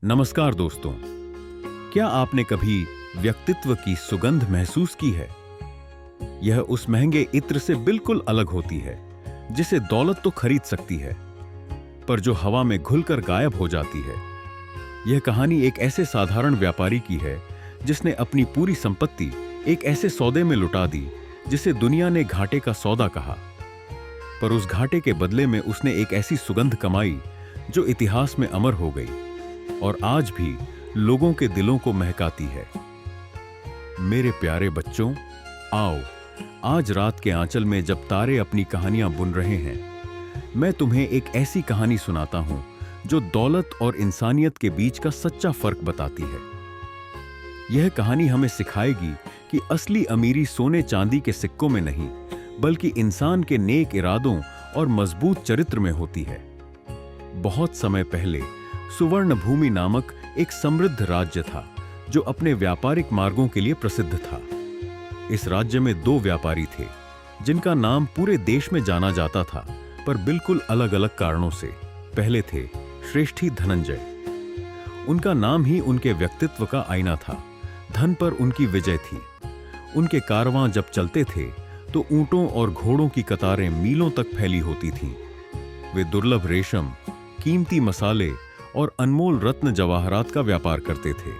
नमस्कार दोस्तों। क्या आपने कभी व्यक्तित्व की सुगंध महसूस की है? यह उस महंगे इत्र से बिल्कुल अलग होती है जिसे दौलत तो खरीद सकती है, पर जो हवा में घुलकर गायब हो जाती है। यह कहानी एक ऐसे साधारण व्यापारी की है जिसने अपनी पूरी संपत्ति एक ऐसे सौदे में लुटा दी जिसे दुनिया ने घाटे का सौदा कहा। पर उस घाटे के बदले में उसने एक ऐसी सुगंध कमाई जो इतिहास में अमर हो गई और आज भी लोगों के दिलों को महकाती है। मेरे प्यारे बच्चों, आओ, आज रात के आंचल में जब तारे अपनी कहानियां बुन रहे हैं, मैं तुम्हें एक ऐसी कहानी सुनाता हूं जो दौलत और इंसानियत के बीच का सच्चा फर्क बताती है। यह कहानी हमें सिखाएगी कि असली अमीरी सोने चांदी के सिक्कों में नहीं, बल्कि इंसान के नेक इरादों और मजबूत चरित्र में होती है। बहुत समय पहले सुवर्ण भूमि नामक एक समृद्ध राज्य था जो अपने व्यापारिक मार्गों के लिए प्रसिद्ध था। इस राज्य में दो व्यापारी थे जिनका नाम पूरे देश में जाना जाता था, पर बिल्कुल अलग अलग कारणों से। पहले थे श्रेष्ठी धनंजय। उनका नाम ही उनके व्यक्तित्व का आईना था। धन पर उनकी विजय थी। उनके कारवां जब चलते थे तो ऊंटों और घोड़ों की कतारें मीलों तक फैली होती थीं। वे दुर्लभ रेशम, कीमती मसाले और अनमोल रत्न जवाहरात का व्यापार करते थे।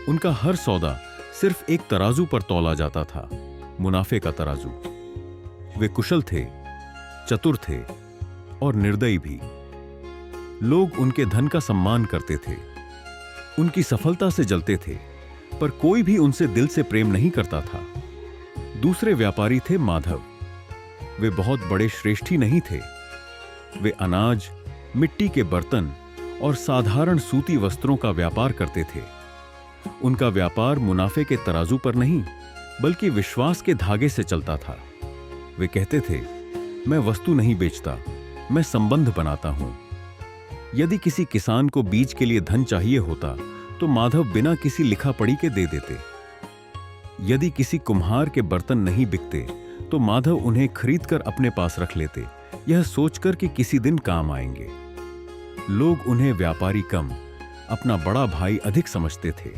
उनका हर सौदा सिर्फ एक तराजू पर तौला जाता था, मुनाफे का तराजू। वे कुशल थे, चतुर थे और निर्दयी भी। लोग उनके धन का सम्मान करते थे, उनकी सफलता से जलते थे, पर कोई भी उनसे दिल से प्रेम नहीं करता था। दूसरे व्यापारी थे माधव। वे बहुत बड़े श्रेष्ठी नहीं थे। वे अनाज, मिट्टी के बर्तन और साधारण सूती वस्त्रों का व्यापार करते थे। उनका व्यापार मुनाफे के तराजू पर नहीं, बल्कि विश्वास के धागे से चलता था। वे कहते थे, मैं वस्तु नहीं बेचता, मैं संबंध बनाता हूं। यदि किसी किसान को बीज के लिए धन चाहिए होता तो माधव बिना किसी लिखा पढ़ी के दे देते। यदि किसी कुम्हार के बर्तन नहीं बिकते तो माधव उन्हें खरीदकर अपने पास रख लेते, यह सोचकर कि किसी दिन काम आएंगे। लोग उन्हें व्यापारी कम, अपना बड़ा भाई अधिक समझते थे।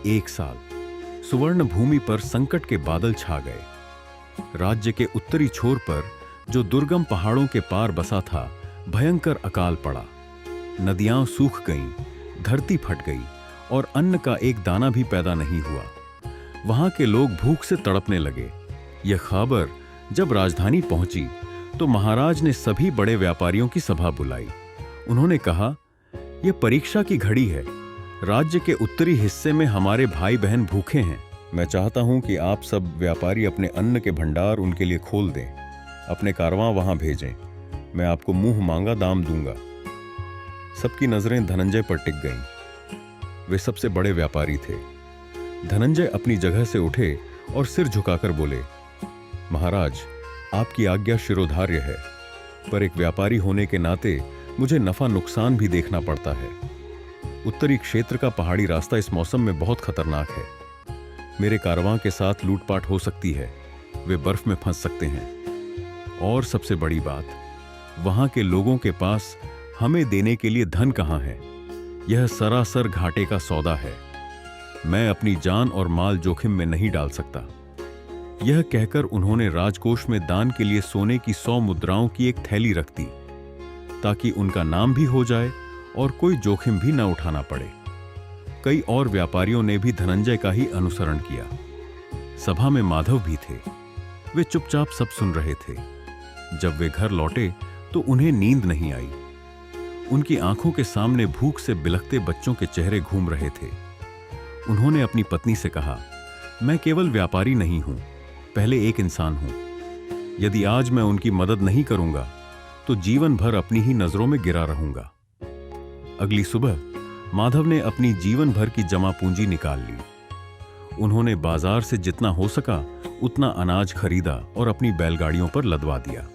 एक साल सुवर्ण भूमि पर संकट के बादल छा गए। राज्य के उत्तरी छोर पर, जो दुर्गम पहाड़ों के पार बसा था, भयंकर अकाल पड़ा। नदियां सूख गईं, धरती फट गई और अन्न का एक दाना भी पैदा नहीं हुआ। वहां के लोग भूख से तड़पने लगे। यह खबर जब राजधानी पहुंची तो महाराज ने सभी बड़े व्यापारियों की सभा बुलाई। उन्होंने कहा, यह परीक्षा की घड़ी है। राज्य के उत्तरी हिस्से में हमारे भाई बहन भूखे हैं। मैं चाहता हूं कि आप सब व्यापारी अपने अन्न के भंडार उनके लिए खोल दें, अपने कारवां वहां भेजें। मैं आपको मुंह मांगा दाम दूंगा। सबकी नजरें धनंजय पर टिक गईं। वे सबसे बड़े व्यापारी थे। धनंजय अपनी जगह से उठे और सिर झुकाकर बोले, महाराज, आपकी आज्ञा शिरोधार्य है, पर एक व्यापारी होने के नाते मुझे नफा नुकसान भी देखना पड़ता है। उत्तरी क्षेत्र का पहाड़ी रास्ता इस मौसम में बहुत खतरनाक है। मेरे कारवां के साथ लूटपाट हो सकती है, वे बर्फ में फंस सकते हैं। और सबसे बड़ी बात, वहां के लोगों के पास हमें देने के लिए धन कहां है। यह सरासर घाटे का सौदा है। मैं अपनी जान और माल जोखिम में नहीं डाल सकता। यह कहकर उन्होंने राजकोष में दान के लिए सोने की 100 मुद्राओं की एक थैली रख दी, ताकि उनका नाम भी हो जाए और कोई जोखिम भी न उठाना पड़े। कई और व्यापारियों ने भी धनंजय का ही अनुसरण किया। सभा में माधव भी थे। वे चुपचाप सब सुन रहे थे। जब वे घर लौटे तो उन्हें नींद नहीं आई। उनकी आंखों के सामने भूख से बिलखते बच्चों के चेहरे घूम रहे थे। उन्होंने अपनी पत्नी से कहा, मैं केवल व्यापारी नहीं हूं, पहले एक इंसान हूं। यदि आज मैं उनकी मदद नहीं करूंगा तो जीवन भर अपनी ही नजरों में गिरा रहूंगा। अगली सुबह माधव ने अपनी जीवन भर की जमा पूंजी निकाल ली। उन्होंने बाजार से जितना हो सका उतना अनाज खरीदा और अपनी बैलगाड़ियों पर लदवा दिया।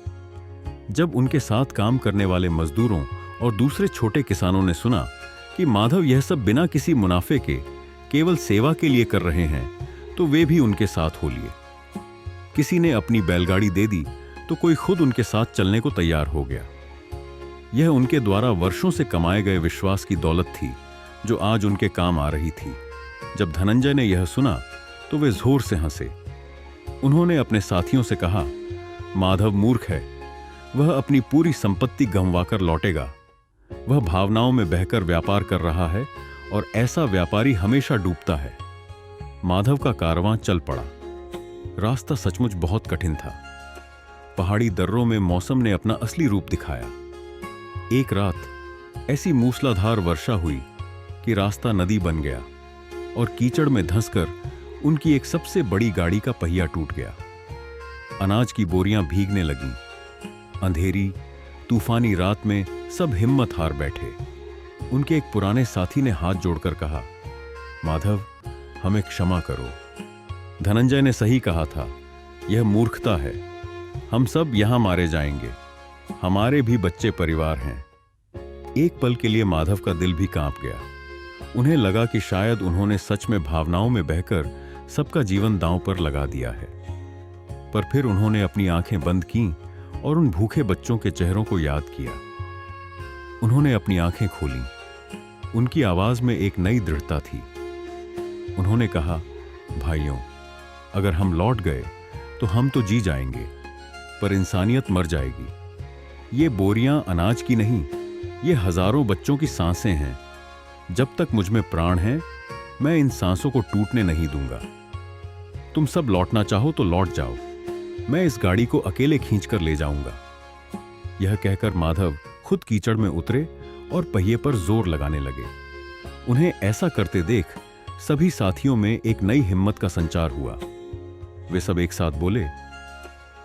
जब उनके साथ काम करने वाले मजदूरों और दूसरे छोटे किसानों ने सुना कि माधव यह सब बिना किसी मुनाफे के केवल सेवा के लिए कर रहे हैं, तो वे भी उनके साथ हो लिए। किसी ने अपनी बैलगाड़ी दे दी तो कोई खुद उनके साथ चलने को तैयार हो गया। यह उनके द्वारा वर्षों से कमाए गए विश्वास की दौलत थी, जो आज उनके काम आ रही थी। जब धनंजय ने यह सुना तो वे जोर से हंसे। उन्होंने अपने साथियों से कहा, माधव मूर्ख है, वह अपनी पूरी संपत्ति गंवाकर लौटेगा। वह भावनाओं में बहकर व्यापार कर रहा है और ऐसा व्यापारी हमेशा डूबता है। माधव का कारवां चल पड़ा। रास्ता सचमुच बहुत कठिन था। पहाड़ी दर्रों में मौसम ने अपना असली रूप दिखाया। एक रात ऐसी मूसलाधार वर्षा हुई कि रास्ता नदी बन गया और कीचड़ में धंसकर उनकी एक सबसे बड़ी गाड़ी का पहिया टूट गया। अनाज की बोरियां भीगने लगीं। अंधेरी तूफानी रात में सब हिम्मत हार बैठे। उनके एक पुराने साथी ने हाथ जोड़कर कहा, माधव, हमें क्षमा करो। धनंजय ने सही कहा था, यह मूर्खता है। हम सब यहां मारे जाएंगे। हमारे भी बच्चे परिवार हैं। एक पल के लिए माधव का दिल भी कांप गया। उन्हें लगा कि शायद उन्होंने सच में भावनाओं में बहकर सबका जीवन दांव पर लगा दिया है। पर फिर उन्होंने अपनी आंखें बंद कीं और उन भूखे बच्चों के चेहरों को याद किया। उन्होंने अपनी आंखें खोलीं। उनकी आवाज में एक नई दृढ़ता थी। उन्होंने कहा, भाइयों, अगर हम लौट गए तो हम तो जी जाएंगे, पर इंसानियत मर जाएगी। ये बोरियां अनाज की नहीं, ये हजारों बच्चों की सांसें हैं। जब तक मुझ में प्राण है, मैं इन सांसों को टूटने नहीं दूंगा। तुम सब लौटना चाहो तो लौट जाओ। मैं इस गाड़ी को अकेले खींचकर ले जाऊंगा। यह कहकर माधव खुद कीचड़ में उतरे और पहिए पर जोर लगाने लगे। उन्हें ऐसा करते देख सभी साथियों में एक नई हिम्मत का संचार हुआ। वे सब एक साथ बोले,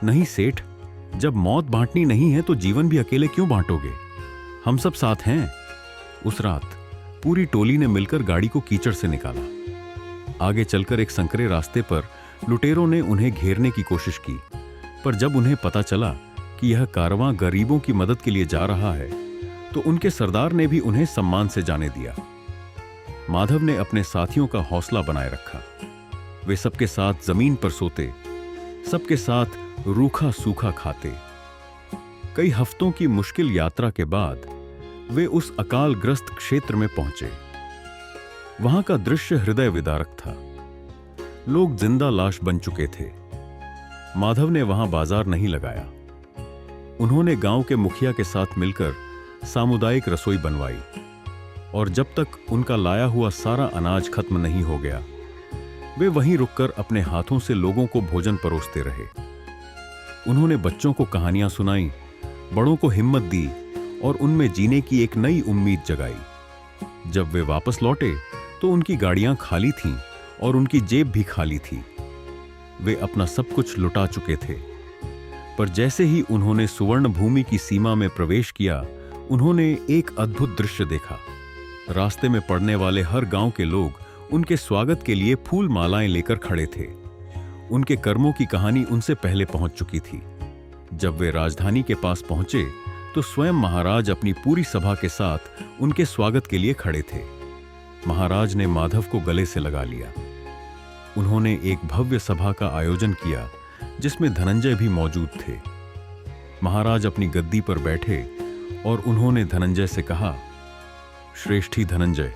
नहीं सेठ, जब मौत बांटनी नहीं है तो जीवन भी अकेले क्यों बांटोगे? हम सब साथ हैं। उस रात पूरी टोली ने मिलकर गाड़ी को कीचड़ से निकाला। आगे चलकर एक संकरे रास्ते पर लुटेरों ने उन्हें घेरने की कोशिश की, पर जब उन्हें पता चला कि यह कारवां गरीबों की मदद के लिए जा रहा है, तो उनके सरदार ने भी उन्हें सम्मान से जाने दिया। माधव ने अपने साथियों का हौसला बनाए रखा। वे सबके साथ जमीन पर सोते, सबके साथ रूखा सूखा खाते। कई हफ्तों की मुश्किल यात्रा के बाद वे उस अकालग्रस्त क्षेत्र में पहुंचे। वहां का दृश्य हृदय विदारक था। लोग जिंदा लाश बन चुके थे। माधव ने वहां बाजार नहीं लगाया। उन्होंने गांव के मुखिया के साथ मिलकर सामुदायिक रसोई बनवाई, और जब तक उनका लाया हुआ सारा अनाज खत्म नहीं हो गया, वे वहीं रुककर अपने हाथों से लोगों को भोजन परोसते रहे। उन्होंने बच्चों को कहानियां सुनाई, बड़ों को हिम्मत दी और उनमें जीने की एक नई उम्मीद जगाई। जब वे वापस लौटे तो उनकी गाड़ियां खाली थीं और उनकी जेब भी खाली थी। वे अपना सब कुछ लुटा चुके थे। पर जैसे ही उन्होंने सुवर्ण भूमि की सीमा में प्रवेश किया, उन्होंने एक अद्भुत दृश्य देखा। रास्ते में पड़ने वाले हर गांव के लोग उनके स्वागत के लिए फूल मालाएं लेकर खड़े थे। उनके कर्मों की कहानी उनसे पहले पहुंच चुकी थी। जब वे राजधानी के पास पहुंचे तो स्वयं महाराज अपनी पूरी सभा के साथ उनके स्वागत के लिए खड़े थे। महाराज ने माधव को गले से लगा लिया। उन्होंने एक भव्य सभा का आयोजन किया जिसमें धनंजय भी मौजूद थे। महाराज अपनी गद्दी पर बैठे और उन्होंने धनंजय से कहा, श्रेष्ठी धनंजय,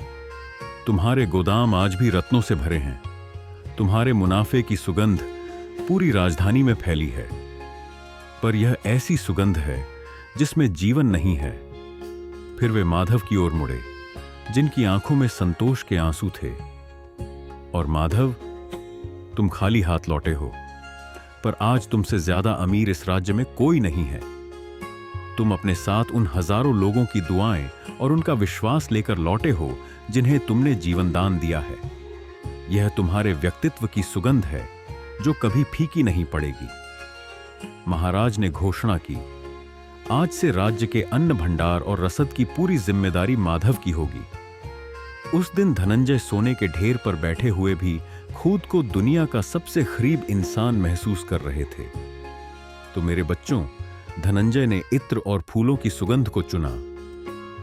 तुम्हारे गोदाम आज भी रत्नों से भरे हैं। तुम्हारे मुनाफे की सुगंध पूरी राजधानी में फैली है, पर यह ऐसी सुगंध है जिसमें जीवन नहीं है। फिर वे माधव की ओर मुड़े, जिनकी आंखों में संतोष के आंसू थे। और माधव, तुम खाली हाथ लौटे हो, पर आज तुमसे ज्यादा अमीर इस राज्य में कोई नहीं है। तुम अपने साथ उन हजारों लोगों की दुआएं और उनका विश्वास लेकर लौटे हो जिन्हें तुमने जीवन दान दिया है। यह तुम्हारे व्यक्तित्व की सुगंध है जो कभी फीकी नहीं पड़ेगी। महाराज ने घोषणा की, आज से राज्य के अन्न भंडार और रसद की पूरी जिम्मेदारी माधव की होगी। उस दिन धनंजय सोने के ढेर पर बैठे हुए भी खुद को दुनिया का सबसे गरीब इंसान महसूस कर रहे थे। तो मेरे बच्चों, धनंजय ने इत्र और फूलों की सुगंध को चुना,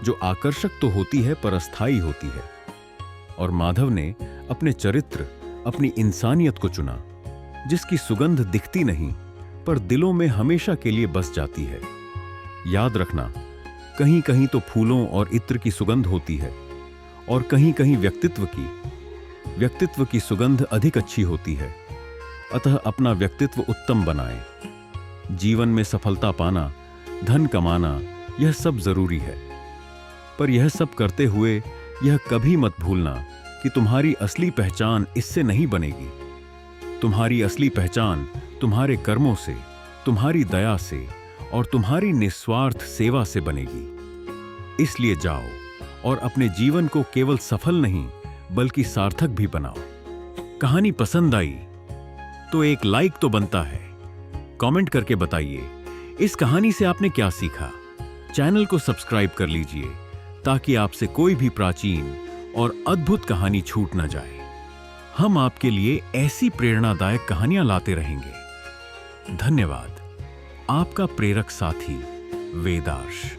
जो आकर्षक तो होती है पर अस्थायी होती है। और माधव ने अपने चरित्र, अपनी इंसानियत को चुना, जिसकी सुगंध दिखती नहीं पर दिलों में हमेशा के लिए बस जाती है। याद रखना, कहीं कहीं तो फूलों और इत्र की सुगंध होती है और कहीं कहीं व्यक्तित्व की सुगंध अधिक अच्छी होती है। अतः अपना व्यक्तित्व उत्तम बनाएं। जीवन में सफलता पाना, धन कमाना, यह सब जरूरी है, पर यह सब करते हुए यह कभी मत भूलना कि तुम्हारी असली पहचान इससे नहीं बनेगी। तुम्हारी असली पहचान तुम्हारे कर्मों से, तुम्हारी दया से और तुम्हारी निस्वार्थ सेवा से बनेगी। इसलिए जाओ और अपने जीवन को केवल सफल नहीं बल्कि सार्थक भी बनाओ। कहानी पसंद आई तो एक लाइक तो बनता है। कमेंट करके बताइए इस कहानी से आपने क्या सीखा। चैनल को सब्सक्राइब कर लीजिए ताकि आपसे कोई भी प्राचीन और अद्भुत कहानी छूट न जाए। हम आपके लिए ऐसी प्रेरणादायक कहानियां लाते रहेंगे। धन्यवाद। आपका प्रेरक साथी वेदार्श।